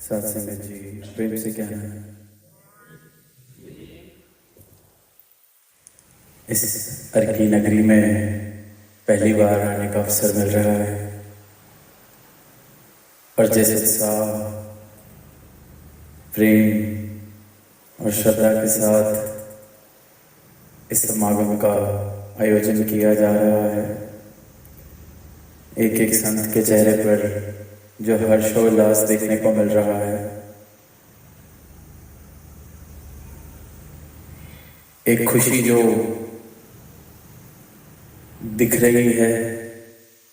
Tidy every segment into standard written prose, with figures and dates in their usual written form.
साथ संगत जी प्रेम से कहना है। इस अर्क की नगरी में पहली बार आने का अवसर मिल रहा है और जैसे उत्साह, प्रेम और श्रद्धा के साथ इस समागम का आयोजन किया जा रहा है, एक एक संत के चेहरे पर जो हर्षोल्लास देखने को मिल रहा है, एक खुशी जो दिख रही है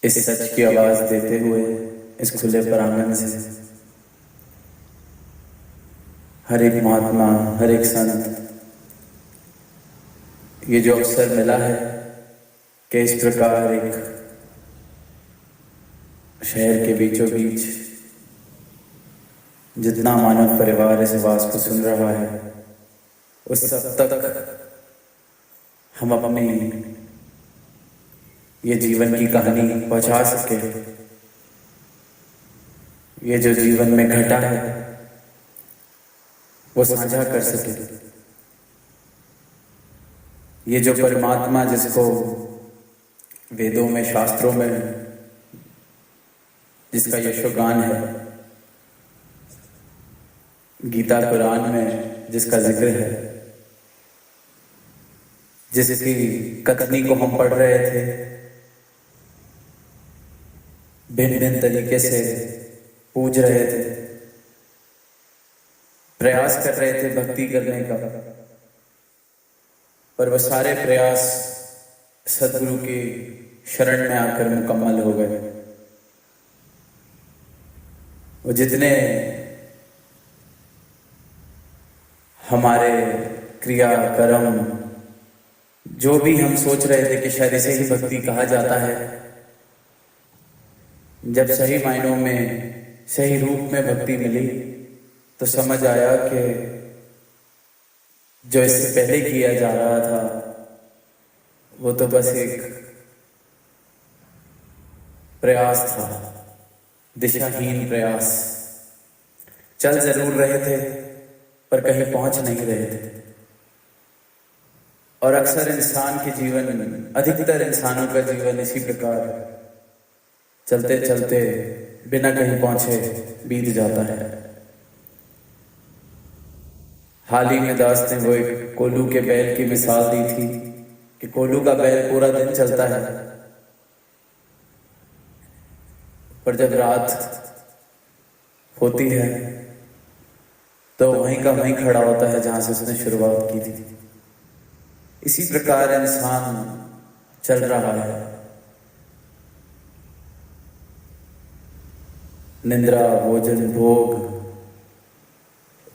इस सच की आवाज देते हुए इस खुले प्रांगण से। हर एक महात्मा, हर एक संत, ये जो अवसर मिला है कि इस प्रकार एक शहर के बीचों बीच जितना मानव परिवार इस आवाज को सुन रहा है उस सब तक हम अपनी ये जीवन की कहानी पहुंचा सके। ये जो जीवन में घटा है वो साझा कर सके। ये जो परमात्मा जिसको वेदों में, शास्त्रों में, जिसका यशोगान है, गीता कुरान में जिसका जिक्र है, जिसकी कथनी को हम पढ़ रहे थे, भिन्न भिन्न तरीके से पूज रहे थे, प्रयास कर रहे थे भक्ति करने का, पर वह सारे प्रयास सदगुरु की शरण में आकर मुकम्मल हो गए। वो जितने हमारे क्रिया कर्म, जो भी हम सोच रहे थे कि शायद इसे ही भक्ति कहा जाता है, जब सही मायनों में, सही रूप में भक्ति मिली तो समझ आया कि जो इससे पहले किया जा रहा था वो तो बस एक प्रयास था, दिशाहीन प्रयास। चल जरूर रहे थे पर कहीं पहुंच नहीं रहे थे। और अक्सर इंसान के जीवन, अधिकतर इंसानों का जीवन इसी प्रकार चलते चलते बिना कहीं पहुंचे बीत जाता है। हाल ही में दास ने वो एक कोल्हू के बैल की मिसाल दी थी कि कोल्हू का बैल पूरा दिन चलता है, पर जब रात होती है तो वहीं का वहीं खड़ा होता है जहां से उसने शुरुआत की थी। इसी प्रकार इंसान चल रहा है, निंद्रा, भोजन, भोग,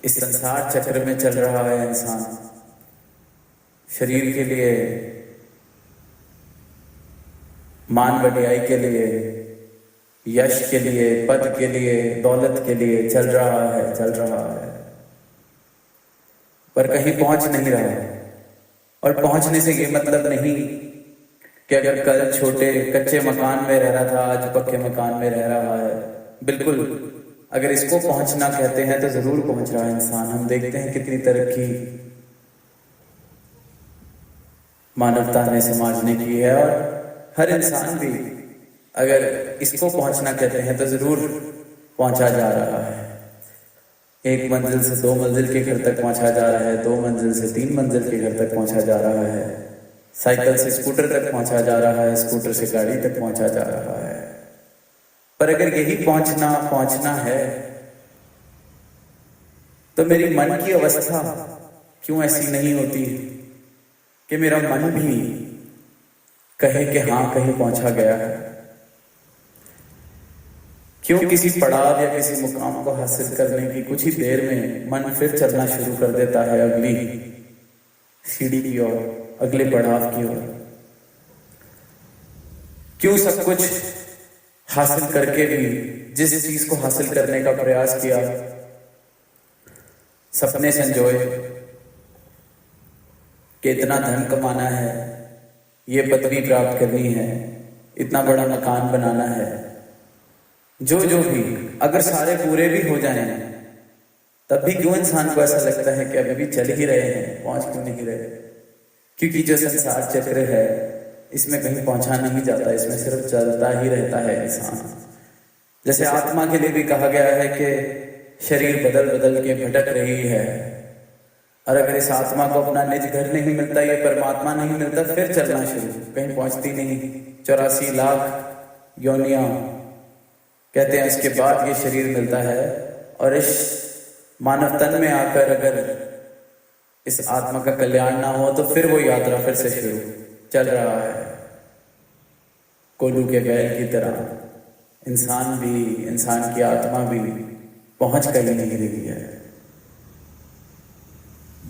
इस संसार चक्र में चल रहा है इंसान। शरीर के लिए, मान बढ़ियाई के लिए, यश के लिए, पद के लिए, दौलत के लिए चल रहा है, पर कहीं पहुंच नहीं रहा है। और पहुंचने से ये मतलब नहीं कि अगर कल छोटे कच्चे मकान में रह रहा था आज पक्के मकान में रह रहा है। बिल्कुल, अगर इसको पहुंचना कहते हैं तो जरूर पहुंच रहा है इंसान। हम देखते हैं कितनी तरक्की मानवता ने, समाज ने की है, और हर इंसान भी अगर इसको पहुंचना कहते हैं तो जरूर पहुंचा जा रहा है। एक मंजिल से 2 मंजिल के घर तक पहुंचा जा रहा है, 2 मंजिल से 3 मंजिल के घर तक पहुंचा जा रहा है, साइकिल से स्कूटर तक पहुंचा जा रहा है, स्कूटर से गाड़ी तक पहुंचा जा रहा है। पर अगर यही पहुंचना है तो मेरी मन की अवस्था क्यों ऐसी नहीं होती कि मेरा मन भी कहे कि हाँ, कहीं पहुंचा गया है। क्यों किसी पड़ाव या किसी मुकाम को हासिल करने की कुछ ही देर में मन फिर चलना शुरू कर देता है अगली सीढ़ी की ओर, अगले पड़ाव की ओर। क्यों सब कुछ हासिल करके भी जिस चीज को हासिल करने का प्रयास किया, सपने संजोए कि इतना धन कमाना है, ये पदवी प्राप्त करनी है, इतना बड़ा मकान बनाना है, जो भी, अगर सारे पूरे भी हो जाएं तब भी क्यों इंसान को ऐसा लगता है कि अभी भी चल ही रहे हैं, पहुंच क्यों नहीं रहे? क्योंकि जो संसार चक्र है इसमें कहीं पहुंचा नहीं जाता, इसमें सिर्फ चलता ही रहता है इंसान। जैसे आत्मा के लिए भी कहा गया है कि शरीर बदल बदल के भटक रही है, और अगर इस आत्मा को अपना निज घर नहीं मिलता, ये परमात्मा नहीं मिलता, फिर चलना शुरू, कहीं पहुंचती नहीं। 84 लाख योनियां कहते हैं उसके बाद ये शरीर मिलता है, और इस मानव तन में आकर अगर इस आत्मा का कल्याण ना हो तो फिर वो यात्रा फिर से शुरू चल रहा है। कोल्हू के बैल की तरह इंसान भी, इंसान की आत्मा भी पहुंच कहीं नहीं रही है।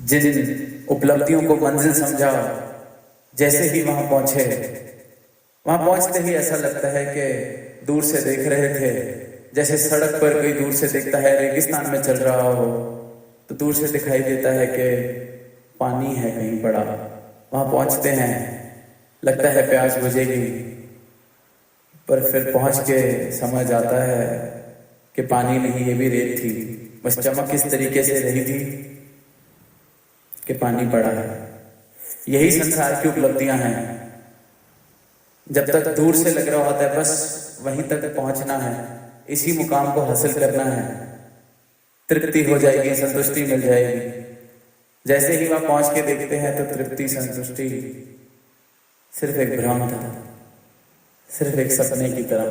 जिन उपलब्धियों को मंजिल समझा, जैसे ही वहां पहुंचे, वहां पहुंचते ही ऐसा लगता है कि दूर से देख रहे थे, जैसे सड़क पर कोई दूर से देखता है रेगिस्तान में चल रहा हो तो दूर से दिखाई देता है कि पानी है कहीं पड़ा। वहां पहुंचते हैं, लगता है प्यास बुझेगी, पर फिर पहुंच के समझ आता है कि पानी नहीं, ये भी रेत थी, बस चमक इस तरीके से रही थी कि पानी पड़ा है। यही संसार की उपलब्धियां हैं। जब तक दूर से लग रहा होता है बस वहीं तक पहुंचना है, इसी मुकाम को हासिल करना है, तृप्ति हो जाएगी, संतुष्टि मिल जाएगी। जैसे ही वहां पहुंच के देखते हैं तो तृप्ति, संतुष्टि सिर्फ एक भ्रम था, सिर्फ एक सपने की तरह।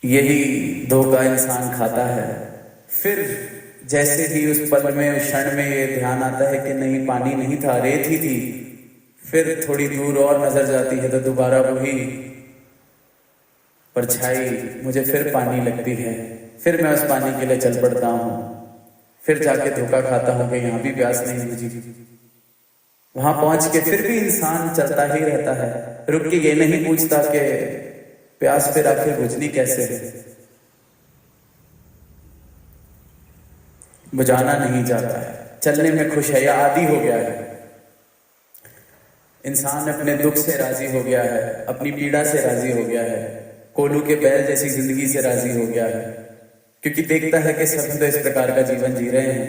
यही धोखा इंसान खाता है। फिर जैसे ही उस पल में, उस क्षण में ये ध्यान आता है कि नहीं, पानी नहीं था, रेत ही थी, फिर थोड़ी दूर और नजर जाती है तो दोबारा वही परछाई मुझे फिर पानी लगती है, फिर मैं उस पानी के लिए चल पड़ता हूं, फिर जाके धोखा खाता हूं कि यहां भी प्यास नहीं बुझी। वहां पहुंच के फिर भी इंसान चलता ही रहता है, रुक के ये नहीं पूछता कि प्यास फिर आखिर बुझनी कैसे है। बुझाना नहीं चाहता है, चलने में खुश है या आदी हो गया है। इंसान अपने दुख से राजी हो गया है, अपनी पीड़ा से राजी हो गया है, कोल्हू के बैल जैसी जिंदगी से राजी हो गया है, क्योंकि देखता है कि सभी तो इस प्रकार का जीवन जी रहे हैं,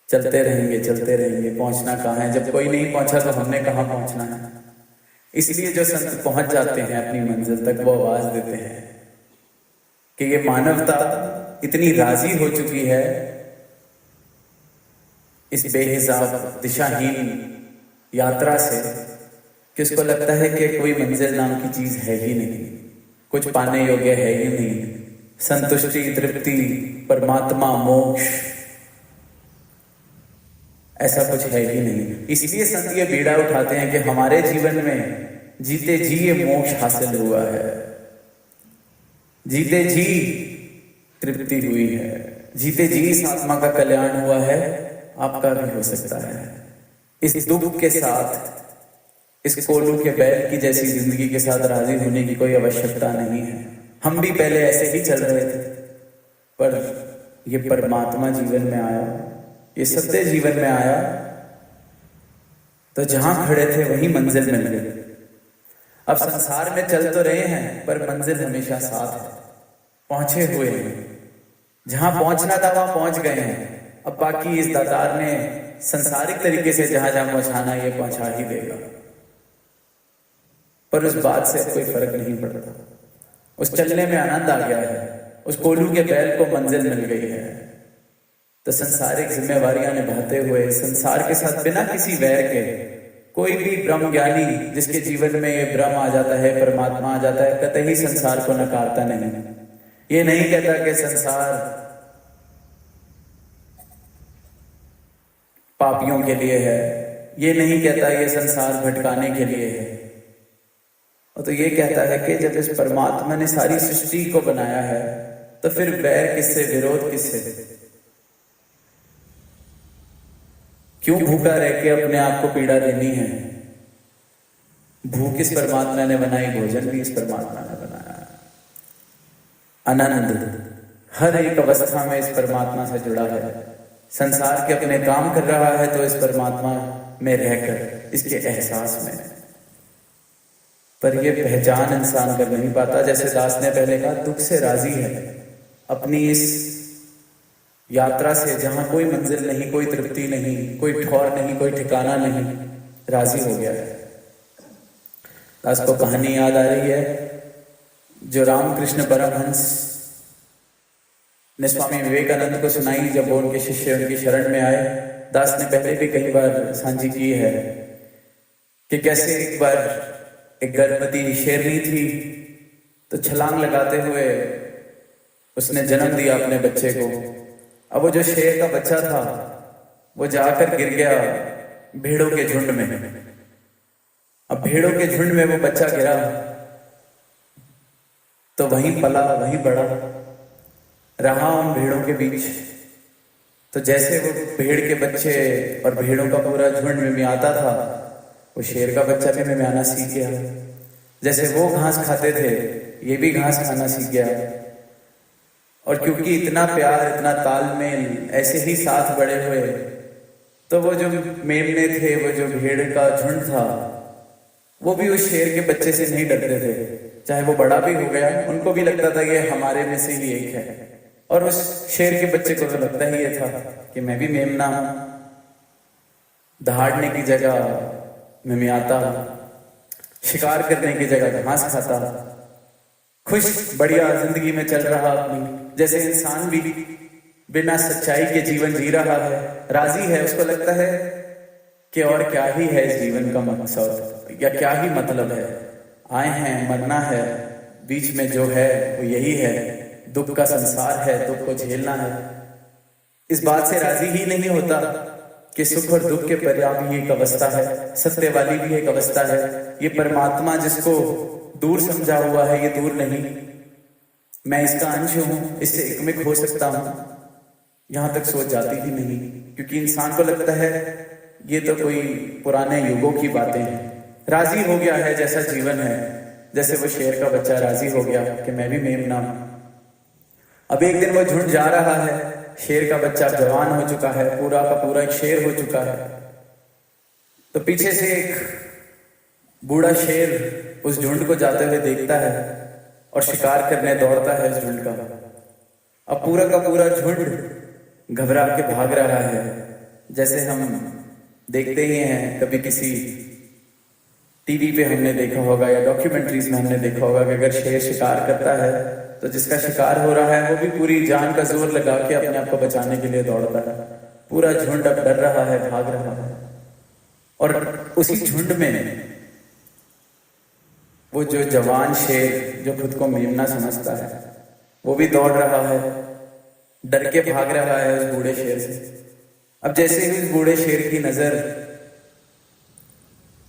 चलते रहेंगे, पहुंचना कहाँ है? जब कोई नहीं पहुंचा तो हमने कहाँ पहुंचना है? इसलिए जो संत पहुंच जाते हैं अपनी मंजिल तक, वो आवाज देते हैं कि ये मानवता इतनी राजी हो चुकी है इस बेहिसाब दिशाहीन यात्रा से कि उसको लगता है कि कोई मंजिल नाम की चीज है ही नहीं, कुछ पाने योग्य है ही नहीं। संतुष्टि, तृप्ति, परमात्मा, मोक्ष, ऐसा कुछ है ही नहीं। इसलिए संत ये बीड़ा उठाते हैं कि हमारे जीवन में जीते जी ये मोक्ष हासिल हुआ है, जीते जी तृप्ति हुई है, जीते जी इस आत्मा का कल्याण हुआ है। आपका भी हो सकता है। इस दुख के साथ, इस कोल्हू के बैल की जैसी जिंदगी के साथ राजी होने की कोई आवश्यकता नहीं है। हम भी पहले ऐसे ही चल रहे थे, पर ये परमात्मा जीवन में आया, ये सत्य जीवन में आया, तो जहां खड़े थे वही मंजिल मिल गई। अब संसार में चल तो रहे हैं, पर मंजिल हमेशा साथ है, पहुंचे हुए हैं, जहां पहुंचना था वहां पहुंच गए हैं। अब बाकी इस दातार ने संसारिक तरीके से जहां जहां पहुंचाना ये पहुंचा ही देगा, पर उस बात से कोई फर्क नहीं पड़ता। उस चलने में आनंद आ गया है, उस कोल्हू के बैल को मंजिल मिल गई है। तो संसारिक जिम्मेवारियां निभाते हुए, संसार के साथ बिना किसी वैर के, कोई भी ब्रह्म ज्ञानी जिसके जीवन में ये ब्रह्म आ जाता है, परमात्मा आ जाता है, कतई संसार को नकारता नहीं। ये नहीं कहता कि संसार पापियों के लिए है, ये नहीं कहता ये संसार भटकाने के लिए है। और तो ये कहता है कि जब इस परमात्मा ने सारी सृष्टि को बनाया है तो फिर बैर किससे, विरोध किससे? क्यों भूखा रह के अपने आप को पीड़ा देनी है? भूख इस परमात्मा ने बनाई, भोजन भी इस परमात्मा ने बनाया। आनंद हर एक अवस्था में इस परमात्मा से जुड़ा है। संसार के अपने काम कर रहा है तो इस परमात्मा में रहकर, इसके एहसास में, पर यह पहचान इंसान कर नहीं पाता। जैसे दास ने पहले कहा, दुख से राजी है, अपनी इस यात्रा से, जहां कोई मंजिल नहीं, कोई तृप्ति नहीं, कोई ठौर नहीं, कोई ठिकाना नहीं, राजी हो गया है। दास को कहानी याद आ रही है जो रामकृष्ण परमहंस ने स्वामी विवेकानंद को सुनाई जब वो उनके शिष्य उनकी शरण में आए। दास ने पहले भी कई बार साझी की है कि कैसे एक बार एक गर्भवती शेरनी थी, तो छलांग लगाते हुए उसने जन्म दिया अपने बच्चे को। अब वो जो शेर का बच्चा था वो जाकर गिर गया भेड़ों के झुंड में। अब भेड़ों के झुंड में वो बच्चा गिरा तो वहीं पला, वहीं बड़ा रहा उन भेड़ों के बीच। तो जैसे वो भेड़ के बच्चे और भेड़ों का पूरा झुंड में आता था, वो शेर का बच्चा भी में आना सीख गया। जैसे वो घास खाते थे, ये भी घास खाना सीख गया। और क्योंकि इतना प्यार, इतना तालमेल, ऐसे ही साथ बड़े हुए, तो वो जो मेमने थे, वो जो भेड़ का झुंड था, वो भी उस शेर के बच्चे से नहीं डरते थे। चाहे वो बड़ा भी हो गया, उनको भी लगता था ये हमारे में से ही एक है। और उस शेर के बच्चे को तो लगता ही ये था कि मैं भी मेमना हूं, दहाड़ने की जगह मिमियाता, शिकार करने की जगह घास खाता, खुश बढ़िया जिंदगी में चल रहा अपनी। जैसे इंसान भी बिना सच्चाई के जीवन जी रहा है, राजी है, उसको लगता है कि और क्या ही है इस जीवन का मकसद, या क्या ही मतलब है। आए हैं, मरना है, बीच में जो है वो यही है, दुख का संसार है, दुख को झेलना है। इस बात से राजी ही नहीं होता कि सुख और दुख के पर्याय भी एक अवस्था है, सत्य वाली भी एक अवस्था है। ये परमात्मा जिसको दूर समझा हुआ है, ये दूर नहीं, मैं इसका अंश हूं, इससे एकमिक हो सकता हूं, यहां तक सोच जाती ही नहीं। क्योंकि इंसान को लगता है ये तो कोई पुराने युगों की बातें हैं। राजी हो गया है जैसा जीवन है, जैसे वो शेर का बच्चा राजी हो गया कि मैं भी मेमना हूं। अब एक दिन वो झुंड जा रहा है, शेर का बच्चा जवान हो चुका है, पूरा का पूरा एक शेर हो चुका है। तो पीछे से एक बूढ़ा शेर उस झुंड को जाते हुए देखता है और शिकार करने दौड़ता है उस झुंड का। अब पूरा का पूरा झुंड घबरा के भाग रहा है। जैसे हम देखते ही हैं, कभी किसी टीवी पे हमने देखा होगा या डॉक्यूमेंट्रीज में हमने देखा होगा कि अगर शेर शिकार करता है तो जिसका शिकार हो रहा है वो भी पूरी जान का जोर लगा के अपने आप को बचाने के लिए दौड़ता है। पूरा झुंड अब डर रहा है, भाग रहा है। और उसी झुंड में वो जो जवान शेर जो खुद को मेमना समझता है, वो भी दौड़ रहा है, डर के भाग रहा है उस बूढ़े शेर से। अब जैसे ही उस बूढ़े शेर की नजर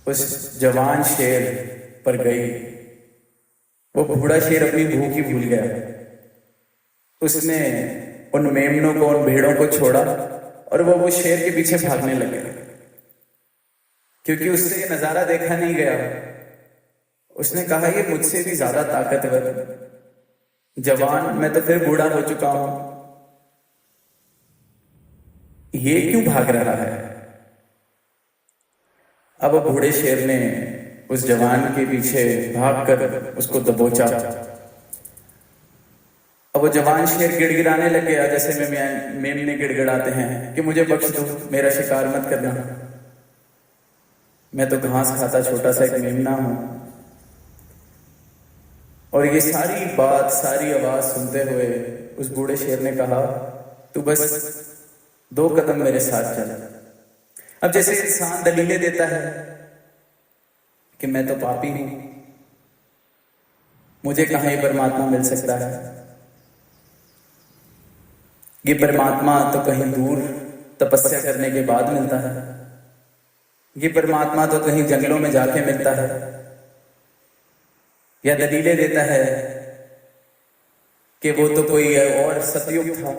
उस जवान शेर पर गई, वो बूढ़ा शेर अपनी भूख ही भूल गया। उसने उन मेमनों को, उन भेड़ों को छोड़ा और वो शेर के पीछे भागने लगे, क्योंकि उससे ये नजारा देखा नहीं गया। उसने कहा ये मुझसे भी ज्यादा ताकतवर जवान, मैं तो फिर बूढ़ा हो चुका हूं, ये क्यों भाग रहा है। अब बूढ़े शेर ने उस जवान के पीछे भागकर उसको दबोचा। अब वो जवान शेर गिड़गिड़ाने लग गया, जैसे मेमने गिड़गिड़ाते हैं कि मुझे बख्श दो, मेरा शिकार मत करना, मैं तो घास खाता छोटा सा एक मेमना हूं। और ये सारी बात, सारी आवाज सुनते हुए उस बूढ़े शेर ने कहा तू बस 2 कदम मेरे साथ चल। अब जैसे इंसान दलीलें देता है कि मैं तो पापी हूं, मुझे कहां ये परमात्मा मिल सकता है, ये परमात्मा तो कहीं दूर तपस्या करने के बाद मिलता है, ये परमात्मा तो कहीं जंगलों में जाके मिलता है। या दलीलें देता है कि वो तो कोई और सतयुग था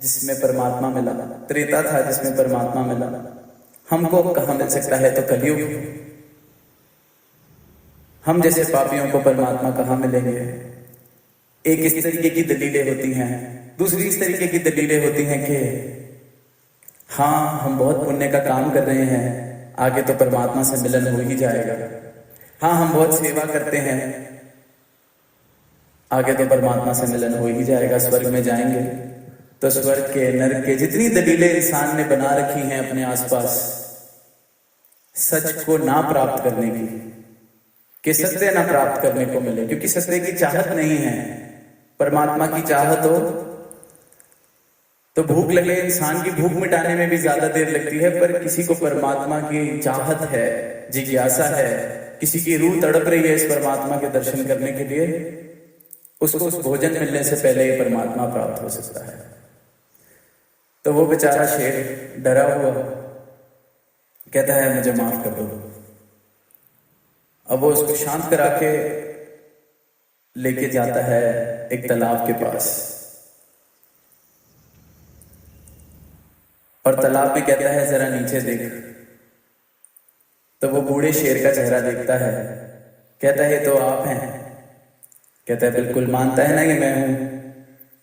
जिसमें परमात्मा मिला, त्रेता था जिसमें परमात्मा मिला, हमको कहां मिल सकता है, तो कलयुग, हम जैसे पापियों को परमात्मा कहां मिलेंगे। एक इस तरीके की दलीलें होती हैं। दूसरी इस तरीके की दलीलें होती हैं कि हाँ हम बहुत पुण्य का काम कर रहे हैं, आगे तो परमात्मा से मिलन हो ही जाएगा। हाँ हम बहुत सेवा करते हैं, आगे तो परमात्मा से मिलन हो ही जाएगा, स्वर्ग में जाएंगे तो स्वर्ग के नरक के जितनी दलीलें इंसान ने बना रखी हैं अपने आसपास सच को ना प्राप्त करने की, कि सत्य ना प्राप्त करने को मिले, क्योंकि सत्य की चाहत नहीं है। परमात्मा की चाहत हो तो भूख लगे, इंसान की भूख मिटाने में भी ज्यादा देर लगती है, पर किसी को परमात्मा की चाहत है, जिज्ञासा है, किसी की रूह तड़प रही है इस परमात्मा के दर्शन करने के लिए, उसको उस भोजन मिलने से पहले ही परमात्मा प्राप्त हो सकता है। तो वो बेचारा शेर डरा हुआ कहता है मुझे माफ कर दो। अब वो उसको शांत करा के लेके जाता है एक तालाब के पास, और तालाब में कहता है जरा नीचे देख। तो वो बूढ़े शेर का चेहरा देखता है, कहता है तो आप हैं? कहता है बिल्कुल, मानता है ना ये मैं हूं,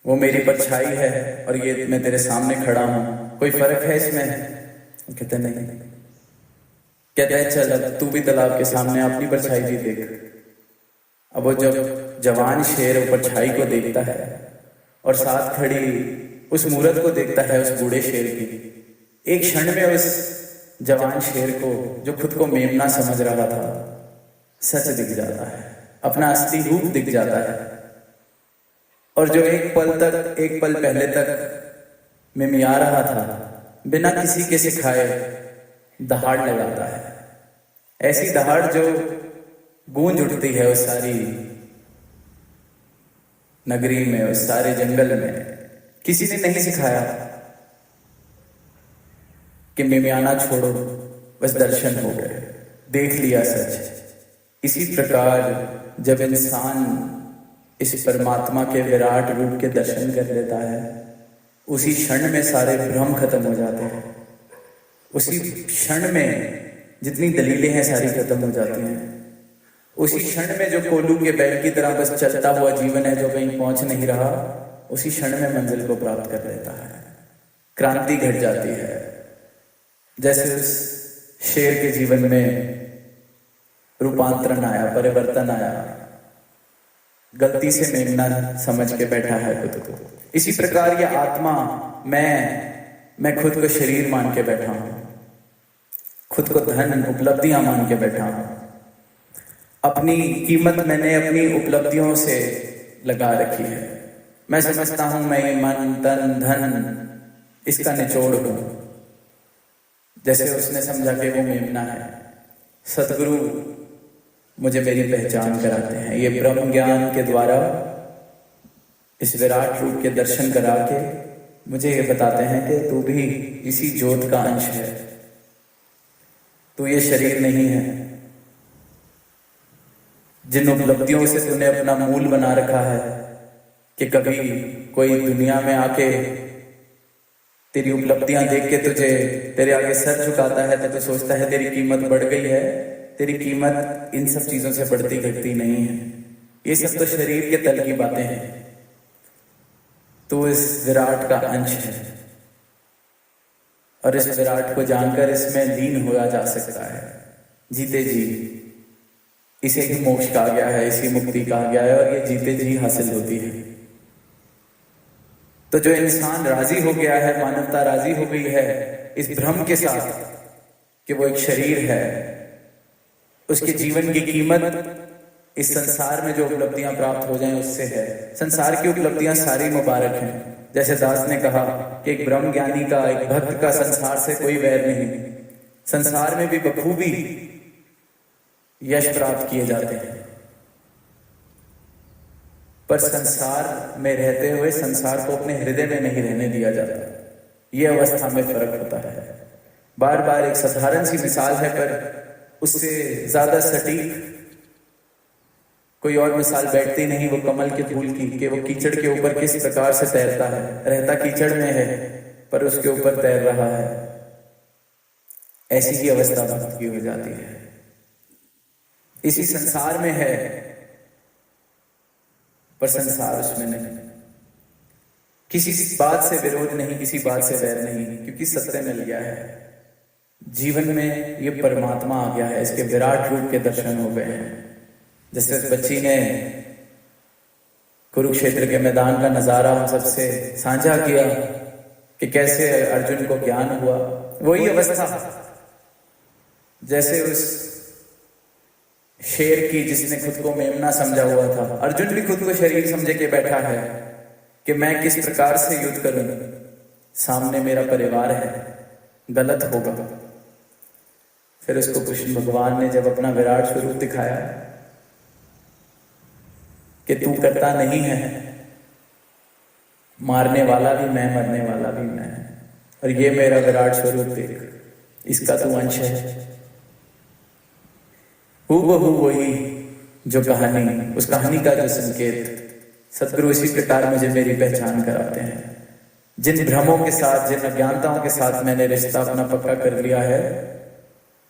वो मेरी परछाई है और ये मैं तेरे सामने खड़ा हूं, कोई फर्क है इसमें? कहता है नहीं। कहता है चल अब तू भी तालाब के सामने अपनी परछाई भी देख। अब वो जब जवान शेर परछाई को देखता है और साथ खड़ी उस मूरत को देखता है, उस बूढ़े शेर की, एक क्षण में उस जवान शेर को जो खुद को मेमना समझ रहा था सच दिख जाता है, अपना असली रूप दिख जाता है। और जो एक पल पहले तक मिमिया रहा था, बिना किसी के सिखाए दहाड़ लगाता है। ऐसी दहाड़ जो गूंज उठती है उस सारी नगरी में, उस सारे जंगल में। किसी ने नहीं सिखाया कि मिमियाना छोड़ो, बस दर्शन हो गए, देख लिया सच। इसी प्रकार जब इंसान इस परमात्मा के विराट रूप के दर्शन कर लेता है, उसी क्षण में सारे भ्रम खत्म हो जाते हैं। उसी क्षण में जितनी दलीलें हैं सारी खत्म हो जाती हैं। उसी क्षण में जो कोल्लू के बैल की तरह बस चलता हुआ जीवन है जो कहीं पहुंच नहीं रहा, उसी क्षण में मंजिल को प्राप्त कर लेता है। क्रांति घट जाती है। जैसे उस शेर के जीवन में रूपांतरण आया, परिवर्तन आया, गलती से मेमना समझ के बैठा है खुद को। इसी प्रकार ये आत्मा, मैं खुद को शरीर मान के बैठा हूं, खुद को धन उपलब्धियां मान के बैठा हूं। अपनी कीमत मैंने अपनी उपलब्धियों से लगा रखी है। मैं समझता हूं मैं मन तन धन इसका निचोड़ हूं। जैसे उसने समझा कि वो मेमना है। सतगुरु मुझे मेरी पहचान कराते हैं, ये ब्रह्म ज्ञान के द्वारा इस विराट रूप के दर्शन करा के मुझे ये बताते हैं कि तू भी इसी ज्योत का अंश है, तू ये शरीर नहीं है। जिन उपलब्धियों से तूने अपना मूल बना रखा है कि कभी कोई दुनिया में आके तेरी उपलब्धियां देख के तुझे तेरे आगे सर झुकाता है तो तू सोचता है तेरी कीमत बढ़ गई है। तेरी कीमत इन सब चीजों से बढ़ती घटती नहीं है। ये सब तो शरीर के तल की बातें हैं। तू इस विराट का अंश है और इस विराट को जानकर इसमें लीन होया जा सकता है जीते जी। इसे ही मोक्ष कहा गया है, इसी मुक्ति कहा गया है और ये जीते जी हासिल होती है। तो जो इंसान राजी हो गया है, मानवता राजी हो गई है इस भ्रम के साथ कि वो एक शरीर है, उसके जीवन की कीमत इस संसार में जो उपलब्धियां प्राप्त हो जाएं उससे है। संसार की उपलब्धियां सारी मुबारक हैं। जैसे दास ने कहा कि एक ब्रह्म ज्ञानी का, एक भक्त का संसार से कोई वैर नहीं। संसार में भी बखूबी यश प्राप्त किए जाते हैं, पर संसार में रहते हुए संसार को अपने हृदय में नहीं रहने दिया जाता। ये अवस्था में फर्क होता है। बार बार एक साधारण सी मिसाल है, पर उससे ज्यादा सटीक कोई और मिसाल बैठती नहीं। वो कमल के फूल की, कि वो कीचड़ के ऊपर किस प्रकार से तैरता है। रहता कीचड़ में है पर उसके ऊपर तैर रहा है। ऐसी ही अवस्था भक्त की हो जाती है। इसी संसार में है पर संसार उसमें नहीं। किसी बात से विरोध नहीं, किसी बात से वैर नहीं, क्योंकि सत्य मिल गया है। जीवन में ये परमात्मा आ गया है, इसके विराट रूप के दर्शन हो गए हैं। जैसे उस बच्ची ने कुरुक्षेत्र के मैदान का नजारा हम सबसे साझा किया कि कैसे अर्जुन को ज्ञान हुआ। वही अवस्था जैसे उस शेर की जिसने खुद को मेमना समझा हुआ था। अर्जुन भी खुद को शरीर समझे के बैठा है कि मैं किस प्रकार से युद्ध करूं, सामने मेरा परिवार है, गलत होगा। फिर उसको कृष्ण भगवान ने जब अपना विराट स्वरूप दिखाया कि तू करता नहीं है, मारने वाला भी मैं, मरने वाला भी मैं, और ये मेरा विराट स्वरूप देख, इसका तू अंश है। हूबहू वही जो कहानी, उस कहानी का जो संकेत सतगुरु इसी प्रकार मुझे मेरी पहचान कराते हैं। जिन भ्रमों के साथ, जिन अज्ञानताओं के साथ मैंने रिश्ता अपना पक्का कर लिया है,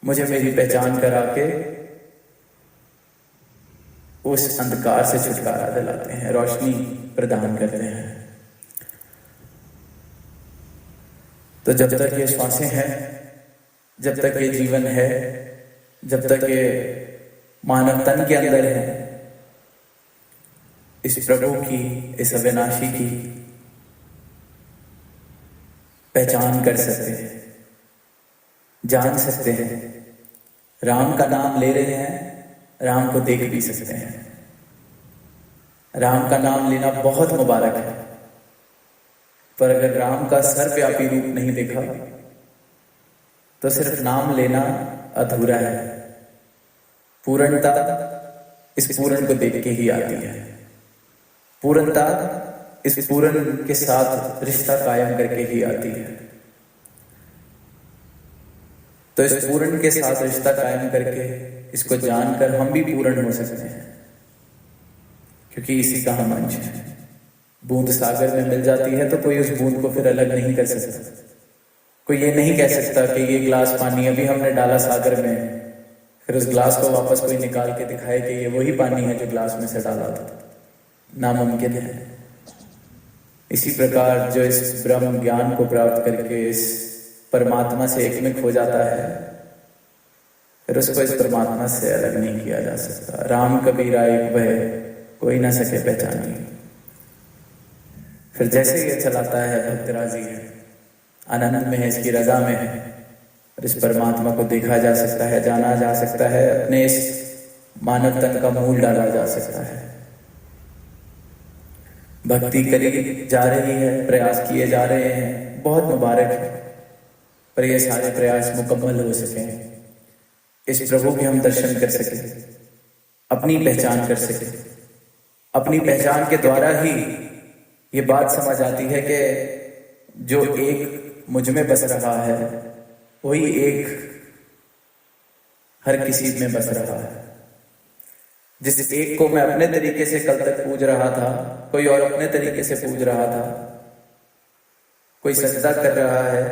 मुझे मेरी पहचान करा के उस अंधकार से छुटकारा दिलाते हैं, रोशनी प्रदान करते हैं। तो जब तक ये श्वासें हैं, जब तक ये जीवन है, जब तक ये मानव तन के अंदर है, इस प्रभु की, इस अविनाशी की पहचान कर सकते हैं, जान सकते हैं। राम का नाम ले रहे हैं, राम को देख भी सकते हैं। राम का नाम लेना बहुत मुबारक है, पर अगर राम का सर्वव्यापी रूप नहीं देखा तो सिर्फ नाम लेना अधूरा है। पूर्णता इस पूर्ण को देख के ही आती है। पूर्णता इस पूर्ण के साथ रिश्ता कायम करके ही आती है। तो इस पूर्ण के साथ रिश्ता कायम करके, इसको जानकर हम भी पूर्ण हो सकते हैं, क्योंकि इसी का हम अंश है। बूंद सागर में मिल जाती है तो कोई उस बूंद को फिर अलग नहीं कर सकता। कोई ये नहीं कह सकता कि ये ग्लास पानी अभी हमने डाला सागर में, फिर उस ग्लास को वापस कोई निकाल के दिखाए कि ये वही पानी है जो ग्लास में से डाला था। नामुमकिन है। इसी प्रकार जो इस ब्रह्म ज्ञान को प्राप्त करके इस परमात्मा से एकमिक हो जाता है, फिर उसको इस परमात्मा से अलग नहीं किया जा सकता। राम कबीरा एक भय, कोई ना सके पहचानी। फिर जैसे ये चलाता है, भक्त राजी है, आनंद में है, इसकी रजा में है, और इस परमात्मा को देखा जा सकता है, जाना जा सकता है, अपने इस मानव तन का मूल डाला जा सकता है। भक्ति करी जा रही है, प्रयास किए जा रहे हैं, बहुत मुबारक है, पर ये सारे प्रयास मुकम्मल हो सके, इस प्रभु के हम दर्शन कर सके, अपनी पहचान कर सके। अपनी पहचान के द्वारा ही ये बात समझ आती है कि जो एक मुझ में बस रहा है, वही एक हर किसी में बस रहा है। जिस एक को मैं अपने तरीके से कल तक पूज रहा था, कोई और अपने तरीके से पूज रहा था। कोई सजदा कर रहा है,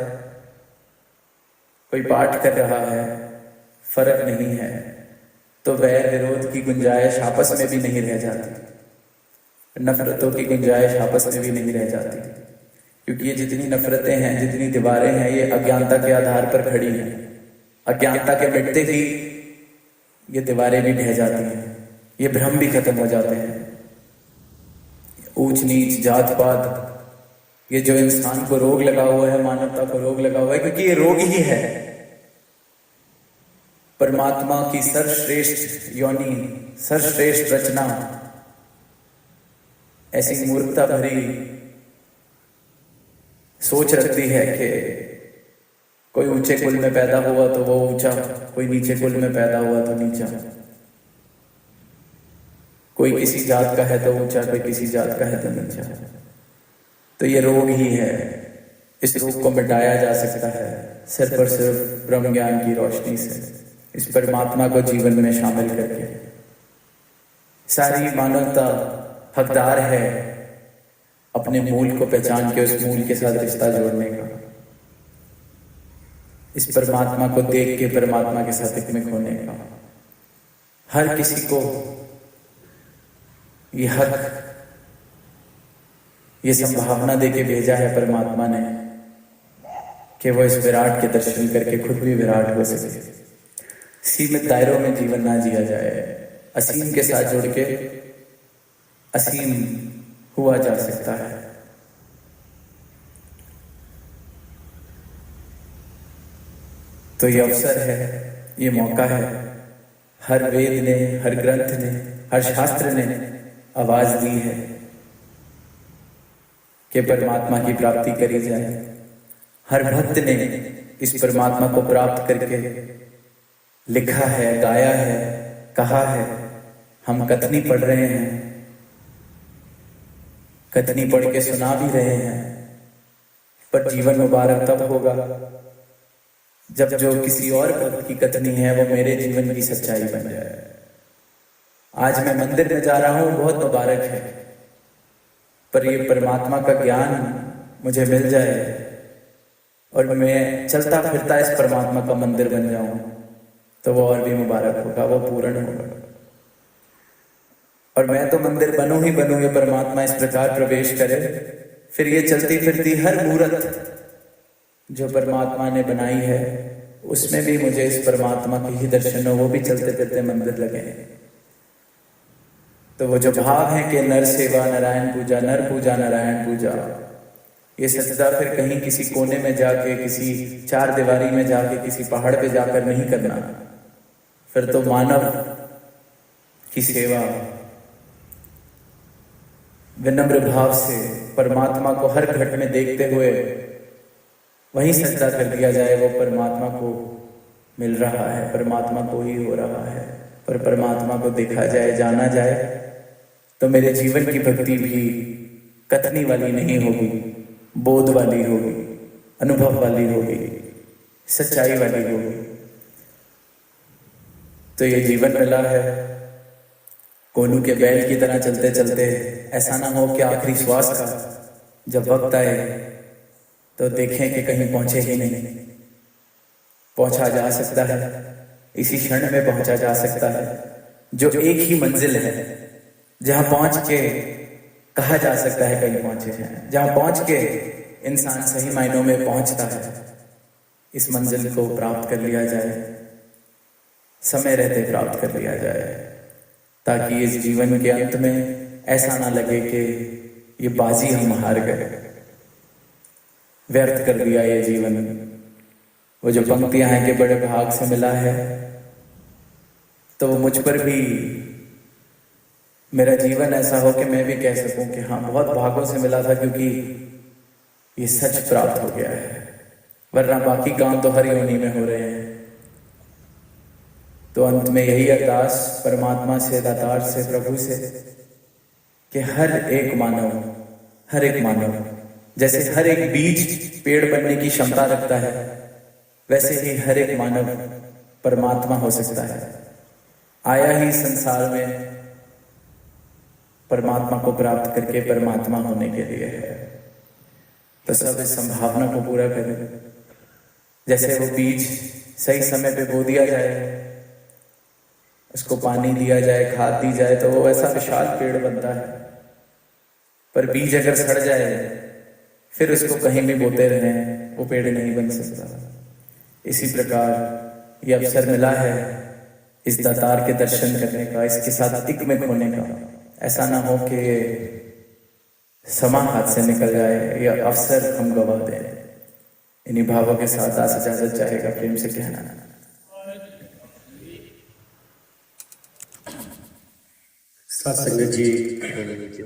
कोई पाठ कर रहा है, फर्क नहीं है। तो वैर विरोध की गुंजाइश आपस में भी नहीं रह जाती, नफरतों की गुंजाइश आपस में भी नहीं रह जाती, क्योंकि ये जितनी नफरतें हैं, जितनी दीवारें हैं, ये अज्ञानता के आधार पर खड़ी हैं। अज्ञानता के मिटते ही ये दीवारें भी ढह जाती हैं, ये भ्रम भी खत्म हो जाते हैं। ऊंच नीच, जात पात, ये जो इंसान को रोग लगा हुआ है, मानवता को रोग लगा हुआ है, क्योंकि ये रोग ही है। परमात्मा की सर्वश्रेष्ठ योनि, सर्वश्रेष्ठ रचना ऐसी मूर्खता भरी सोच रखती है कि कोई ऊंचे कुल में पैदा हुआ तो वो ऊंचा, कोई नीचे कुल में पैदा हुआ तो नीचा, कोई किसी जात का है तो ऊंचा, कोई किसी जात का है तो नीचा। तो ये रोग ही है। इस रोग को मिटाया जा सकता है सिर्फ और सिर्फ ब्रह्म ज्ञान की रोशनी से, इस परमात्मा को जीवन में शामिल करके। सारी मानवता हकदार है अपने मूल को पहचान के उस मूल के साथ रिश्ता जोड़ने का, इस परमात्मा को देख के परमात्मा के साथ एकमिक होने का। हर किसी को ये हक, ये संभावना देके भेजा है परमात्मा ने कि वो इस विराट के दर्शन करके खुद भी विराट हो सके। सीमित दायरों में जीवन ना जिया जाए, असीम के साथ जुड़ के असीम हुआ जा सकता है। तो ये अवसर है, ये मौका है। हर वेद ने, हर ग्रंथ ने, हर शास्त्र ने आवाज दी है कि परमात्मा की प्राप्ति करी जाए। हर भक्त ने इस परमात्मा को प्राप्त करके लिखा है, गाया है, कहा है। हम कथनी पढ़ रहे हैं, कथनी पढ़ के सुना भी रहे हैं, पर जीवन मुबारक तब होगा जब जो किसी और भक्त की कथनी है वो मेरे जीवन की सच्चाई बन जाए। आज मैं मंदिर में जा रहा हूं, बहुत मुबारक है, पर ये परमात्मा का ज्ञान मुझे मिल जाए और मैं चलता फिरता इस परमात्मा का मंदिर बन जाऊं तो वो और भी मुबारक होगा, वो पूर्ण होगा। और मैं तो मंदिर बनूं ही बनूं, ये परमात्मा इस प्रकार प्रवेश करे, फिर ये चलती फिरती हर मूर्त जो परमात्मा ने बनाई है उसमें भी मुझे इस परमात्मा के ही दर्शन हो, वो भी चलते फिरते मंदिर लगे। तो वो जो भाव है कि नर सेवा नारायण पूजा, नर पूजा नारायण पूजा, ये सजदा फिर कहीं किसी कोने में जाके, किसी चार दीवारी में जाके, किसी पहाड़ पे जाकर नहीं करना। फिर तो मानव की सेवा विनम्र भाव से परमात्मा को हर घट में देखते हुए वहीं सजदा कर दिया जाए। वो परमात्मा को मिल रहा है, परमात्मा को ही हो रहा है। पर परमात्मा को देखा जाए, जाना जाए, तो मेरे जीवन की भक्ति भी कथनी वाली नहीं होगी, बोध वाली होगी, अनुभव वाली होगी, सच्चाई वाली होगी। तो ये जीवन मिला है, कोनू के बैल की तरह चलते चलते ऐसा ना हो कि आखिरी श्वास का जब वक्त आए तो देखें कि कहीं पहुंचे ही नहीं। पहुंचा जा सकता है, इसी क्षण में पहुंचा जा सकता है, जो एक ही मंजिल है जहां पहुंच के कहा जा सकता है कहीं पहुंचे हैं, जहां पहुंच के इंसान सही मायनों में पहुंचता है। इस मंजिल को प्राप्त कर लिया जाए, समय रहते प्राप्त कर लिया जाए, ताकि इस जीवन के अंत में ऐसा ना लगे कि ये बाजी हम हार गए, व्यर्थ कर दिया ये जीवन। वो जो पंक्तियां हैं कि बड़े भाग से मिला है, तो वो मुझ पर भी मेरा जीवन ऐसा हो कि मैं भी कह सकूं कि हाँ, बहुत भागों से मिला था, क्योंकि ये सच प्राप्त हो गया है। वरना बाकी काम तो हर योनि में हो रहे हैं। तो अंत में यही अरदास परमात्मा से, दातार से, प्रभु से, कि हर एक मानव जैसे हर एक बीज पेड़ बनने की क्षमता रखता है, वैसे ही हर एक मानव परमात्मा हो सकता है। आया ही संसार में परमात्मा को प्राप्त करके परमात्मा होने के लिए है। तो सब इस संभावना को पूरा करें। जैसे वो बीज सही समय पे बो दिया जाए, उसको पानी दिया जाए, खाद दी जाए, तो वो ऐसा विशाल पेड़ बनता है। पर बीज अगर सड़ जाए, फिर उसको कहीं भी बोते रहें, वो पेड़ नहीं बन सकता। इसी प्रकार ये अवसर मिला है इस दातार के दर्शन करने का, इसके साथ एक में खोने का। ऐसा ना हो कि समा हाथ से निकल जाए, यह अवसर हम गवा दें। इन्हीं भावों के साथ दास इजाजत चाहेगा प्रेम से कहना। साथ संगत जी,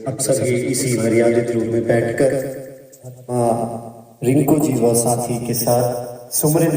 अब सभी इसी मर्यादित रूप में बैठकर रिंकू जी व साथी के साथ सुमरन